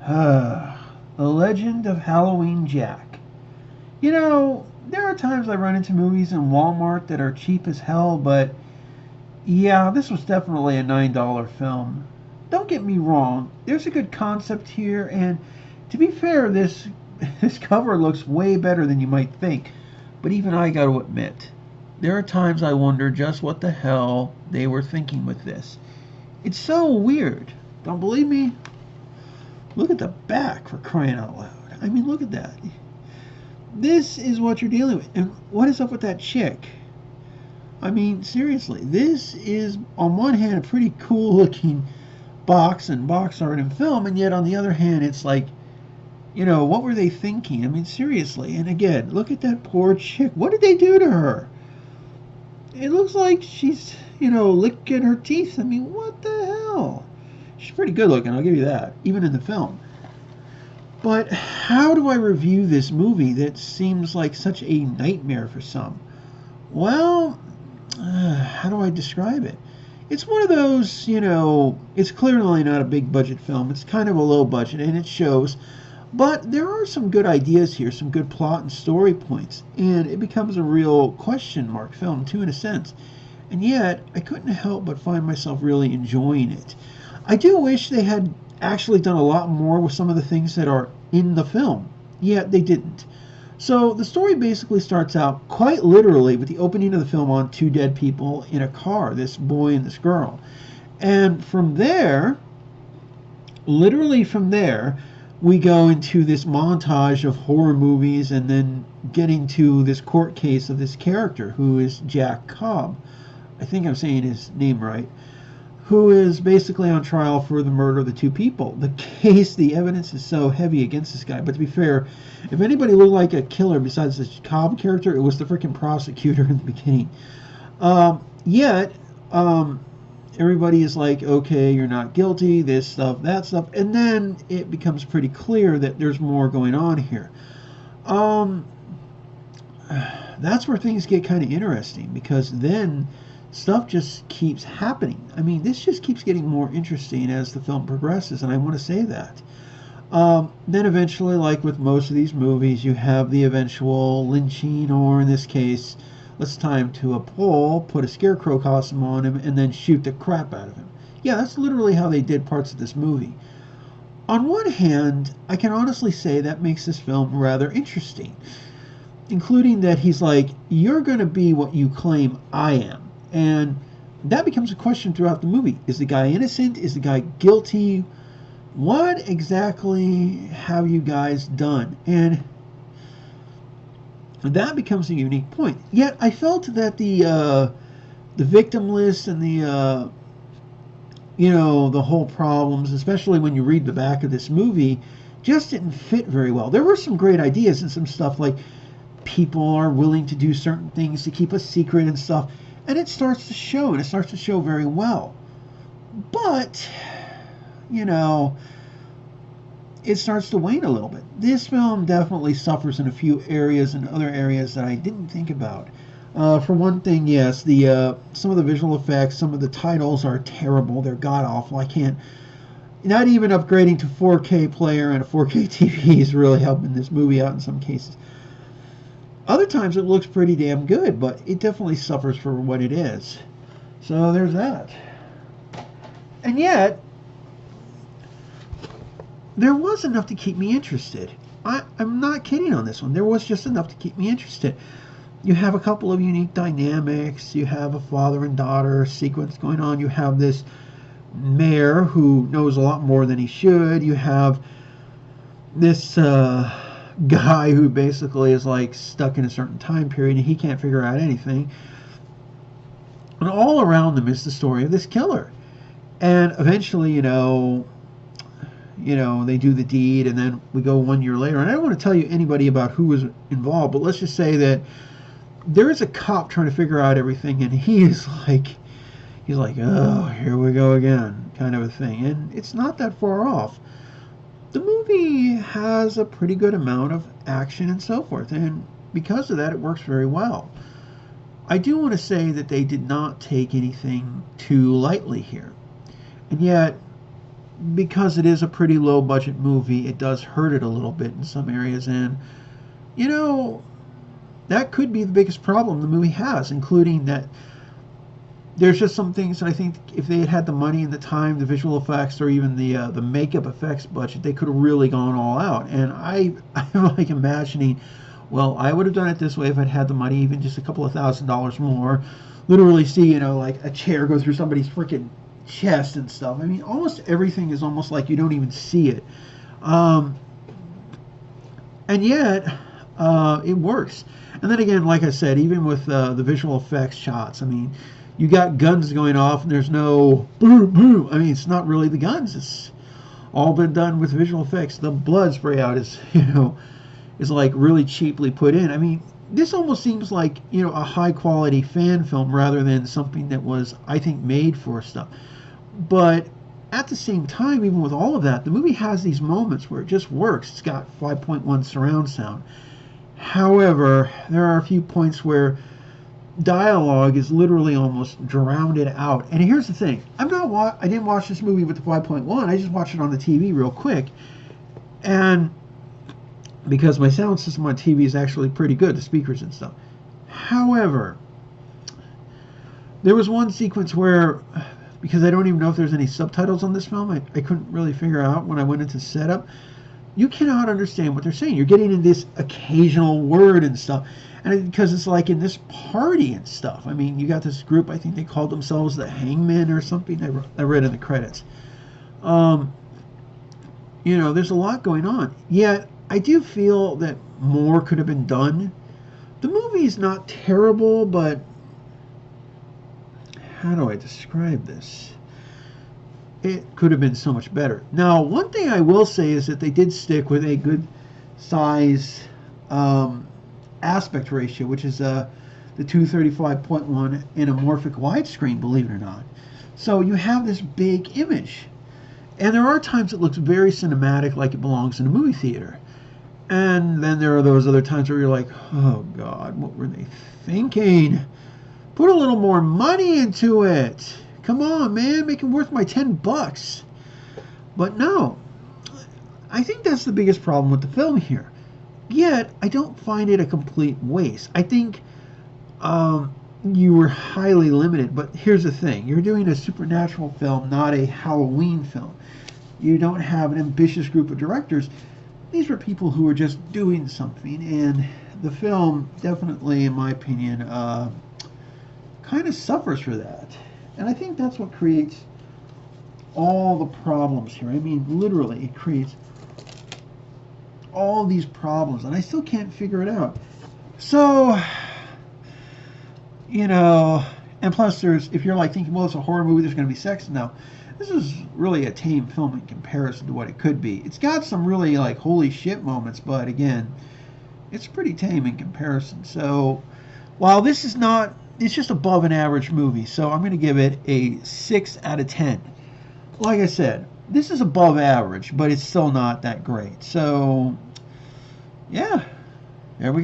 The Legend of Halloween Jack. You know, there are times I run into movies in Walmart that are cheap as hell, but yeah, this was definitely a $9 film. Don't get me wrong, there's a good concept here, and to be fair, this cover looks way better than you might think. But even I got to admit, there are times I wonder just what the hell they were thinking with this. It's so weird. Don't believe me? Look at the back, for crying out loud. I mean, look at that. This is what you're dealing with. And what is up with that chick? I mean, seriously, this is, on one hand, a pretty cool looking box and box art and film, and yet on the other hand, it's like, what were they thinking? I mean, seriously. And again, look at that poor chick. What did they do to her? It looks like she's, licking her teeth. I mean, what the hell? She's pretty good looking, I'll give you that, even in the film. But how do I review this movie that seems like such a nightmare for some? Well, how do I describe it? It's one of those, it's clearly not a big budget film. It's kind of a low budget, and it shows. But there are some good ideas here, some good plot and story points, and it becomes a real question mark film, too, in a sense. And yet, I couldn't help but find myself really enjoying it. I do wish they had actually done a lot more with some of the things that are in the film, yet they didn't. So the story basically starts out quite literally with the opening of the film on two dead people in a car, this boy and this girl. And from there, literally from there, we go into this montage of horror movies and then getting to this court case of this character who is Jack Cobb. I think I'm saying his name right. Who is basically on trial for the murder of the two people. The case, the evidence is so heavy against this guy. But to be fair, if anybody looked like a killer besides the Cobb character, it was the freaking prosecutor in the beginning. Yet, everybody is like, okay, you're not guilty, this stuff, that stuff. And then it becomes pretty clear that there's more going on here. That's where things get kind of interesting, because then stuff just keeps happening. I mean, this just keeps getting more interesting as the film progresses, and I want to say that. Then eventually, like with most of these movies, you have the eventual lynching, or in this case, let's tie him to a pole, put a scarecrow costume on him, and then shoot the crap out of him. Yeah, that's literally how they did parts of this movie. On one hand, I can honestly say that makes this film rather interesting, including that he's like, you're going to be what you claim I am. And that becomes a question throughout the movie. Is the guy innocent? Is the guy guilty? What exactly have you guys done? And that becomes a unique point. Yet I felt that the victim list and the the whole problems, especially when you read the back of this movie, just didn't fit very well. There were some great ideas and some stuff like people are willing to do certain things to keep a secret and stuff. And it starts to show, and it starts to show very well. But, it starts to wane a little bit. This film definitely suffers in a few areas and other areas that I didn't think about. For one thing, yes, some of the visual effects, some of the titles are terrible. They're god-awful. Not even upgrading to 4K player and a 4K TV is really helping this movie out in some cases. Other times it looks pretty damn good, but it definitely suffers for what it is. So there's that. And yet, there was enough to keep me interested. I'm not kidding on this one. There was just enough to keep me interested. You have a couple of unique dynamics. You have a father and daughter sequence going on. You have this mayor who knows a lot more than he should. You have this guy who basically is like stuck in a certain time period and he can't figure out anything. And all around them is the story of this killer. And eventually, they do the deed, and then we go 1 year later. And I don't want to tell you anybody about who was involved, but let's just say that there is a cop trying to figure out everything, and he's like, oh, here we go again, kind of a thing. And it's not that far off. The movie has a pretty good amount of action and so forth, and because of that, it works very well. I do want to say that they did not take anything too lightly here. And yet, because it is a pretty low budget movie, it does hurt it a little bit in some areas. And, you know, that could be the biggest problem the movie has, including that there's just some things that I think if they had had the money and the time, the visual effects, or even the makeup effects budget, they could have really gone all out. And I'm like imagining, well, I would have done it this way if I'd had the money, even just a couple of $1,000s more. Literally see, you know, like a chair go through somebody's freaking chest and stuff. I mean, almost everything is almost like you don't even see it. And yet, it works. And then again, like I said, even with the visual effects shots, I mean, you got guns going off and there's no boom, boom. I mean, it's not really the guns. It's all been done with visual effects. The blood spray out is, you know, is like really cheaply put in. I mean, this almost seems like, you know, a high quality fan film rather than something that was, I think, made for stuff. But at the same time, even with all of that, the movie has these moments where it just works. It's got 5.1 surround sound. However, there are a few points where dialogue is literally almost drowned out. And here's the thing: I didn't watch this movie with the 5.1. I just watched it on the TV real quick, and because my sound system on TV is actually pretty good, the speakers and stuff. However, there was one sequence where, because I don't even know if there's any subtitles on this film, I couldn't really figure out when I went into setup. You cannot understand what they're saying. You're getting in this occasional word and stuff. And because it's like in this party and stuff. I mean, you got this group, I think they called themselves the Hangmen or something. I read in the credits. You know, there's a lot going on. Yet, I do feel that more could have been done. The movie's not terrible, but how do I describe this? It could have been so much better. Now, one thing I will say is that they did stick with a good size aspect ratio, which is the 235.1 anamorphic widescreen, believe it or not. So you have this big image. And there are times it looks very cinematic, like it belongs in a movie theater. And then there are those other times where you're like, oh God, what were they thinking? Put a little more money into it. Come on, man, make it worth my $10. But no, I think that's the biggest problem with the film here. Yet, I don't find it a complete waste. I think you were highly limited. But here's the thing. You're doing a supernatural film, not a Halloween film. You don't have an ambitious group of directors. These were people who were just doing something. And the film definitely, in my opinion, kind of suffers for that. And I think that's what creates all the problems here. I mean, literally, it creates all these problems, and I still can't figure it out. So, you know, and plus if you're like thinking, well, it's a horror movie, there's going to be sex. No, this is really a tame film in comparison to what it could be. It's got some really like holy shit moments, but again, it's pretty tame in comparison. So, while this is not, it's just above an average movie, so I'm going to give it a 6 out of 10. Like I said, this is above average, but it's still not that great. So, yeah, there we go.